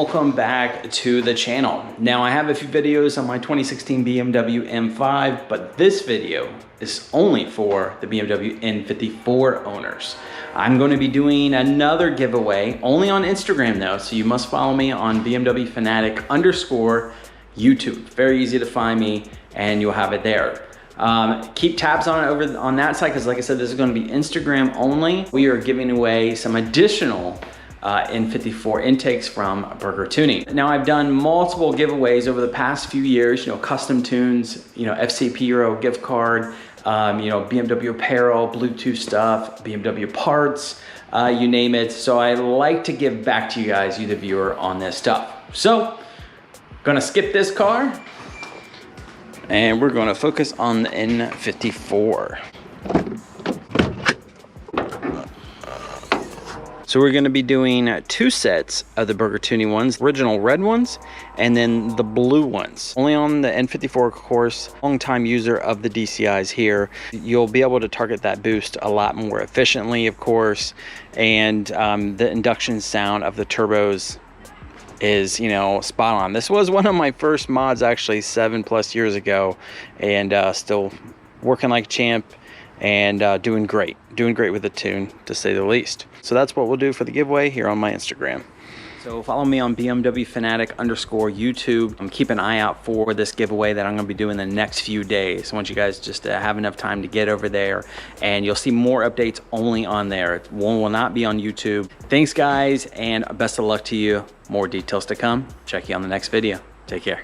welcome back to the channel. Now I have a few videos on my 2016 BMW M5, but this video is only for the BMW N54 owners. I'm going to be doing another giveaway only on Instagram though, so you must follow me on BMW Fanatic _ YouTube. Very easy to find me and you'll have it there. Keep tabs on it over on that side because like I said, this is going to be Instagram only. We are giving away some additional N54 intakes from Burger Tuning. Now I've done multiple giveaways over the past few years, you know, custom tunes, you know, FC Hero gift card, you know, BMW apparel, Bluetooth stuff, BMW parts, you name it. So I like to give back to you guys, you the viewer, on this stuff. So gonna skip this car and we're gonna focus on the N54. So we're gonna be doing two sets of the Burger Tuning ones, original red ones, and then the blue ones. Only on the N54, of course, long-time user of the DCIs here. You'll be able to target that boost a lot more efficiently, of course, and the induction sound of the turbos is, you know, spot on. This was one of my first mods actually 7+ years ago, and still working like a champ and doing great with the tune, to say the least. So that's what we'll do for the giveaway here on my Instagram. So follow me on BMW Fanatic _ YouTube. Keep an eye out for this giveaway that I'm gonna be doing the next few days. I want you guys just to have enough time to get over there, and you'll see more updates only on there. One will not be on YouTube. Thanks guys, and best of luck to you. More details to come. Check you on the next video. Take care.